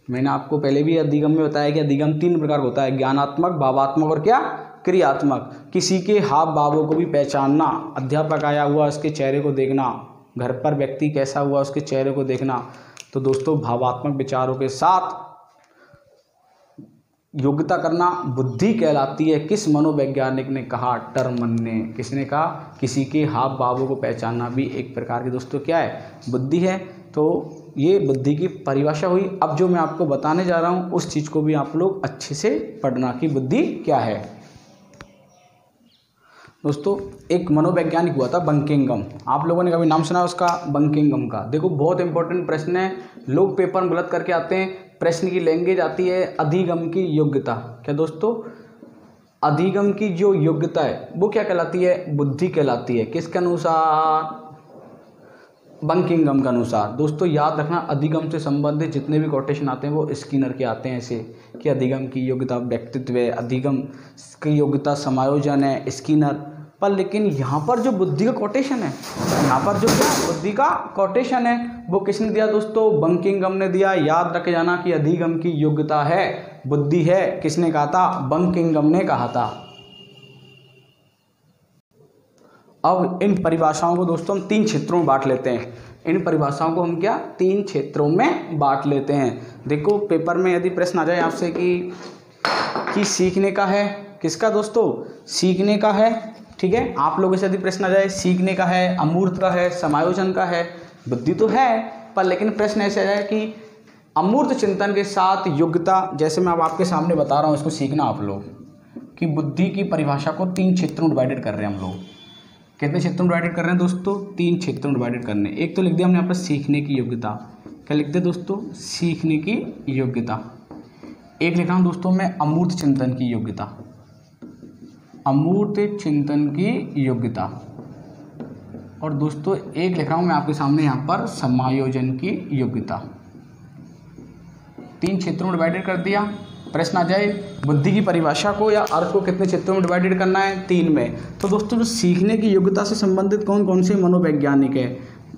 मैंने आपको पहले भी अधिगम में बताया कि अधिगम 3 प्रकार का होता है, ज्ञानात्मक, भावात्मक और क्या, क्रियात्मक। किसी के हाव भावों को भी पहचानना, अध्यापक आया हुआ उसके चेहरे को देखना, घर पर व्यक्ति कैसा हुआ उसके चेहरे को देखना। तो दोस्तों भावात्मक विचारों के साथ योग्यता करना बुद्धि कहलाती है। किस मनोवैज्ञानिक ने कहा, टर्मन ने। किसने कहा, किसी के हाव भावों को पहचानना भी एक प्रकार की दोस्तों क्या है, बुद्धि है। तो ये बुद्धि की परिभाषा हुई। अब जो मैं आपको बताने जा रहा हूँ उस चीज़ को भी आप लोग अच्छे से पढ़ना कि बुद्धि क्या है। दोस्तों एक मनोवैज्ञानिक हुआ था बंकिंगम, आप लोगों ने कभी नाम सुना उसका, बंकिंगम का। देखो बहुत इंपॉर्टेंट प्रश्न है, लोग पेपर में गलत करके आते हैं। प्रश्न की लैंग्वेज आती है अधिगम की योग्यता। क्या दोस्तों, अधिगम की जो योग्यता है वो क्या कहलाती है, बुद्धि कहलाती है। किसके अनुसार, बंकिंगम के अनुसार। दोस्तों याद रखना अधिगम से संबंधित जितने भी कोटेशन आते हैं वो स्किनर के आते हैं ऐसे कि अधिगम की योग्यता व्यक्तित्व है, अधिगम की योग्यता समायोजन है, स्किनर पर। लेकिन यहाँ पर जो बुद्धि का कोटेशन है, यहाँ पर जो क्या बुद्धि का कोटेशन है वो किसने दिया दोस्तों, बंकिंगम ने दिया। याद रख जाना कि अधिगम की योग्यता है बुद्धि है, किसने कहा था, बंकिंगम ने कहा था। अब इन परिभाषाओं को दोस्तों हम 3 क्षेत्रों में बांट लेते हैं। इन परिभाषाओं को हम क्या 3 क्षेत्रों में बांट लेते हैं। देखो पेपर में यदि प्रश्न आ जाए आपसे कि सीखने का है, किसका दोस्तों, सीखने का है, ठीक है। आप लोगों से यदि प्रश्न आ जाए सीखने का है, अमूर्त का है, समायोजन का है, बुद्धि तो है पर लेकिन प्रश्न ऐसे आ जाए कि अमूर्त चिंतन के साथ योग्यता, जैसे मैं अब आपके सामने बता रहा हूँ इसको सीखना आप लोग, कि बुद्धि की परिभाषा को 3 क्षेत्रों में डिवाइडेड कर रहे हैं हम लोग। कितने क्षेत्रों में डिवाइडेड कर रहे हैं दोस्तों, 3 क्षेत्रों में डिवाइडेड करने। एक तो लिख दिया हमने यहाँ पर सीखने की योग्यता, क्या लिख दिया दोस्तों, सीखने की योग्यता। एक लिख रहा हूँ दोस्तों मैं अमूर्त चिंतन की योग्यता, अमूर्त चिंतन की योग्यता। और दोस्तों एक लिख रहा हूँ मैं आपके सामने यहाँ पर समायोजन की योग्यता। 3 क्षेत्रों में डिवाइडेड कर दिया। प्रश्न आ जाए बुद्धि की परिभाषा को या अर्थ को कितने क्षेत्रों में डिवाइडेड करना है, 3 में। तो दोस्तों जो सीखने की योग्यता से संबंधित कौन कौन से मनोवैज्ञानिक है,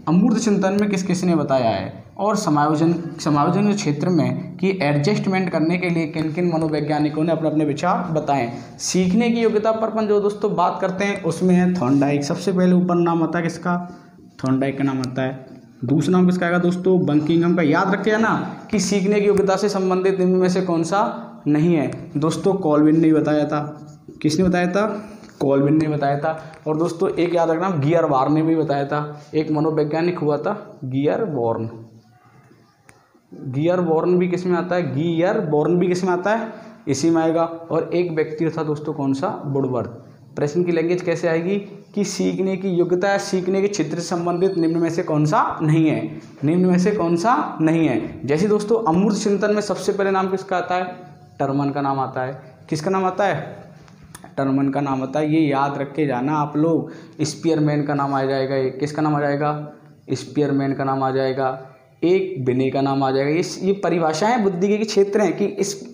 अमूर्त चिंतन में किस किस ने बताया है, और समायोजन के क्षेत्र में कि एडजस्टमेंट करने के लिए किन किन मनोवैज्ञानिकों ने अपने अपने विचार बताएं। सीखने की योग्यता पर अपन जो दोस्तों बात करते हैं उसमें है थॉर्नडाइक। सबसे पहले ऊपर नाम आता है किसका, थॉर्नडाइक का नाम आता है। दूसरा नाम किसका आएगा दोस्तों, बंकिंगम का। याद रखिए ना कि सीखने की योग्यता से संबंधित इनमें से कौन सा नहीं है दोस्तों, कॉल्विन ने बताया था। किसने बताया था, कॉल्विन ने बताया था। और दोस्तों एक याद रखना गियरबॉर्न ने भी बताया था। एक मनोवैज्ञानिक हुआ था गियरबॉर्न, गियरबॉर्न भी किस में आता है, गियरबॉर्न भी किस में आता है, इसी में आएगा। और एक व्यक्ति था दोस्तों कौन सा, वुडवर्थ। प्रश्न की लैंग्वेज कैसे आएगी कि सीखने की योग्यता या सीखने के क्षेत्र से संबंधित निम्न में से कौन सा नहीं है, निम्न में से कौन सा नहीं है। जैसे दोस्तों अमूर्त चिंतन में सबसे पहले नाम किसका आता है, टर्मन का नाम आता है। किसका नाम आता है, टर्मन का नाम आता है। ये याद रख के जाना आप लोग। स्पीयरमैन का नाम आ जाएगा, किसका नाम आ जाएगा, स्पीयरमैन का नाम आ जाएगा। एक बिने का नाम आ जाएगा। ये परिभाषाएं बुद्धि के क्षेत्र हैं कि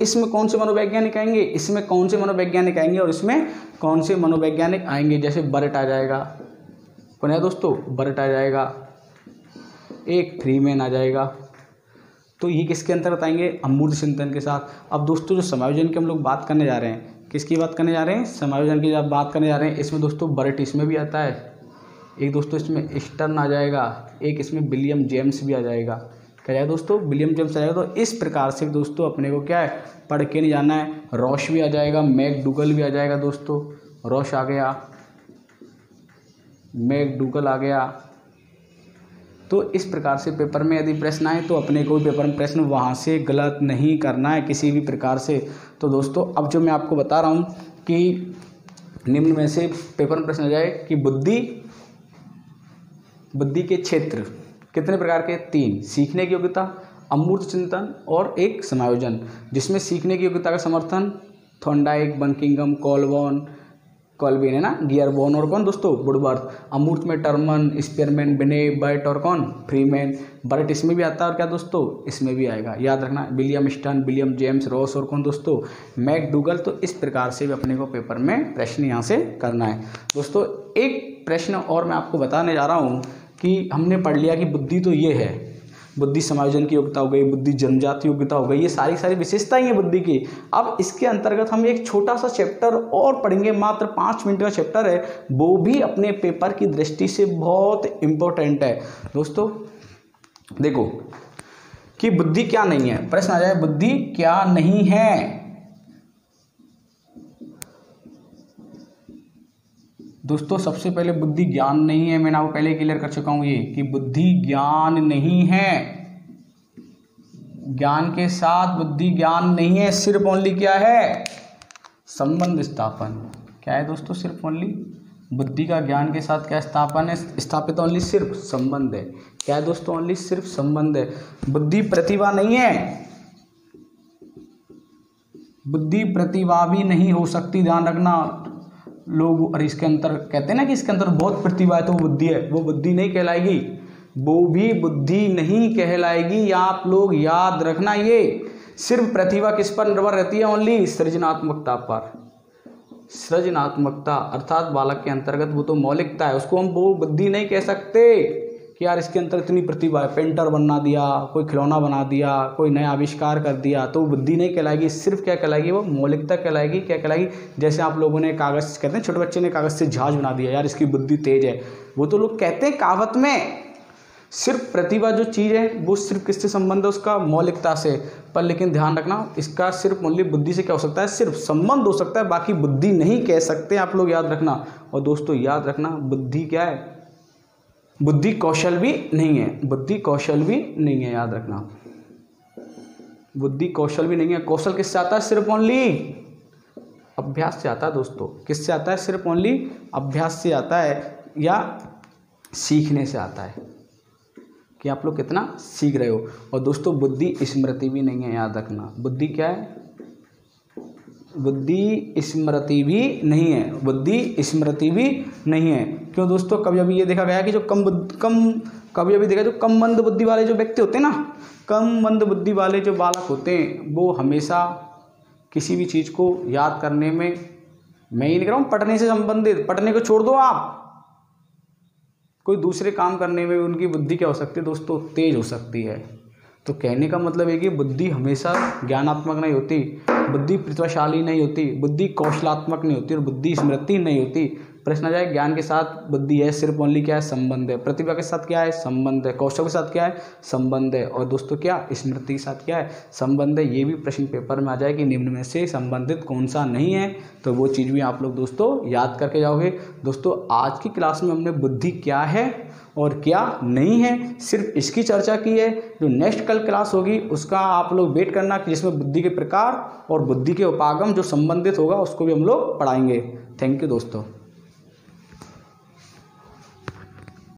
इसमें कौन से मनोवैज्ञानिक आएंगे, इसमें कौन से मनोवैज्ञानिक आएंगे और इसमें कौन से मनोवैज्ञानिक आएंगे। जैसे बर्ट आ जाएगा, कौन है दोस्तों, बर्ट आ जाएगा। एक फ्रीमैन आ जाएगा। तो ये किसके अंतर्गत आएंगे, अमूर्त चिंतन के साथ। अब दोस्तों जो समायोजन की हम लोग बात करने जा रहे हैं, किसकी बात करने जा रहे हैं, समायोजन की जब बात करने जा रहे हैं, इसमें दोस्तों बर्ट इसमें भी आता है। एक दोस्तों इसमें स्टर्न आ जाएगा, एक इसमें विलियम जेम्स भी आ जाएगा। क्या जाएगा दोस्तों, विलियम जेम्स आ जाएगा। तो इस प्रकार से दोस्तों अपने को क्या है, पढ़ के नहीं जाना है। रॉश भी आ जाएगा, मैकडूगल भी आ जाएगा दोस्तों। रॉश आ गया, मैकडूगल आ गया। तो इस प्रकार से पेपर में यदि प्रश्न आए तो अपने को पेपर में प्रश्न वहाँ से गलत नहीं करना है किसी भी प्रकार से। तो दोस्तों अब जो मैं आपको बता रहा हूँ कि निम्न में से पेपर में प्रश्न आ जाए कि बुद्धि के क्षेत्र कितने प्रकार के, 3। सीखने की योग्यता, अमूर्त चिंतन और एक समायोजन। जिसमें सीखने की योग्यता का समर्थन थॉर्नडाइक, बंकिंगम, कॉल्विन है ना, गियरबॉर्न और कौन दोस्तों, वुडवर्थ। अमूर्त में टर्मन, स्पीयरमैन, बिने, बर्ट और कौन, फ्रीमैन। बर्ट इसमें भी आता है और क्या दोस्तों, इसमें भी आएगा। याद रखना William stern, William James, Ross और कौन दोस्तों, मैकडूगल। तो इस प्रकार से भी अपने को पेपर में प्रश्न यहाँ से करना है दोस्तों। एक प्रश्न और मैं आपको बताने जा रहा हूँ कि हमने पढ़ लिया कि बुद्धि तो ये है, बुद्धि समायोजन की योग्यता हो गई, बुद्धि जन्मजात योग्यता हो गई, ये सारी विशेषताएं हैं बुद्धि की। अब इसके अंतर्गत हम एक छोटा सा चैप्टर और पढ़ेंगे, मात्र 5 मिनट का चैप्टर है, वो भी अपने पेपर की दृष्टि से बहुत इंपॉर्टेंट है दोस्तों। देखो कि बुद्धि क्या नहीं है, प्रश्न आ जाए बुद्धि क्या नहीं है। दोस्तों सबसे पहले बुद्धि ज्ञान नहीं है, मैंने आपको पहले क्लियर कर चुका हूं ये कि बुद्धि ज्ञान नहीं है। ज्ञान के साथ बुद्धि ज्ञान नहीं है, सिर्फ ओनली क्या है, संबंध स्थापन। क्या है दोस्तों, सिर्फ ओनली बुद्धि का ज्ञान के साथ क्या स्थापन है, स्थापित ओनली सिर्फ संबंध है। क्या है दोस्तों, ओनली सिर्फ संबंध है, बुद्धि प्रतिभा नहीं है, बुद्धि प्रतिभा भी नहीं हो सकती, ध्यान रखना लोग। और इसके अंतर कहते हैं ना कि इसके अंदर बहुत प्रतिभा है तो वो बुद्धि है, वो बुद्धि नहीं कहलाएगी, वो भी बुद्धि नहीं कहलाएगी। आप लोग याद रखना, ये सिर्फ प्रतिभा किस पर निर्भर रहती है, ओनली सृजनात्मकता पर। सृजनात्मकता अर्थात बालक के अंतर्गत वो तो मौलिकता है, उसको हम वो बुद्धि नहीं कह सकते कि यार इसके अंदर इतनी प्रतिभा है, पेंटर बना दिया, कोई खिलौना बना दिया, कोई नया आविष्कार कर दिया, तो बुद्धि नहीं कहलाएगी, सिर्फ क्या कहलाएगी, वो मौलिकता कहलाएगी। क्या कहलाएगी, जैसे आप लोगों ने कागज़, कहते हैं छोटे बच्चे ने कागज़ से जहाज बना दिया, यार इसकी बुद्धि तेज है, वो तो लोग कहते हैं कहावत में। सिर्फ प्रतिभा जो चीज़ है वो सिर्फ किससे संबंध है, उसका मौलिकता से। पर लेकिन ध्यान रखना, इसका सिर्फ ओनली बुद्धि से क्या हो सकता है, सिर्फ संबंध हो सकता है, बाकी बुद्धि नहीं कह सकते, आप लोग याद रखना। और दोस्तों याद रखना, बुद्धि क्या है, बुद्धि कौशल भी नहीं है, बुद्धि कौशल भी नहीं है, याद रखना, बुद्धि कौशल भी नहीं है। कौशल किससे आता है, सिर्फ ओनली अभ्यास से आता है दोस्तों। किससे आता है, सिर्फ ओनली अभ्यास से आता है या सीखने से आता है कि आप लोग कितना सीख रहे हो। और दोस्तों बुद्धि स्मृति भी नहीं है, याद रखना, बुद्धि क्या है, बुद्धि स्मृति भी नहीं है, बुद्धि स्मृति भी नहीं है। क्यों दोस्तों, कभी अभी ये देखा गया कि जो कभी अभी देखा जो कम मंद बुद्धि वाले जो व्यक्ति होते हैं ना, कम मंद बुद्धि वाले जो बालक होते हैं, वो हमेशा किसी भी चीज़ को याद करने में, मैं ये नहीं कह रहा हूँ पढ़ने से संबंधित, पढ़ने को छोड़ दो आप, कोई दूसरे काम करने में उनकी बुद्धि क्या हो सकती है दोस्तों, तेज हो सकती है। तो कहने का मतलब है कि बुद्धि हमेशा ज्ञानात्मक नहीं होती, बुद्धि प्रतिभाशाली नहीं होती, बुद्धि कौशलात्मक नहीं होती और बुद्धि स्मृति नहीं होती। प्रश्न आ जाए, ज्ञान के साथ बुद्धि है, सिर्फ ओनली क्या है, संबंध है। प्रतिभा के साथ क्या है, संबंध है। कौशल के साथ क्या है, संबंध है। और दोस्तों क्या, स्मृति के साथ क्या है, संबंध है। ये भी प्रश्न पेपर में आ जाए कि निम्न में से संबंधित कौन सा नहीं है, तो वो चीज़ भी आप लोग दोस्तों याद करके जाओगे। दोस्तों आज की क्लास में हमने बुद्धि क्या है और क्या नहीं है सिर्फ इसकी चर्चा की है। जो नेक्स्ट कल क्लास होगी उसका आप लोग वेट करना कि जिसमें बुद्धि के प्रकार और बुद्धि के उपागम जो संबंधित होगा उसको भी हम लोग पढ़ाएंगे। थैंक यू दोस्तों।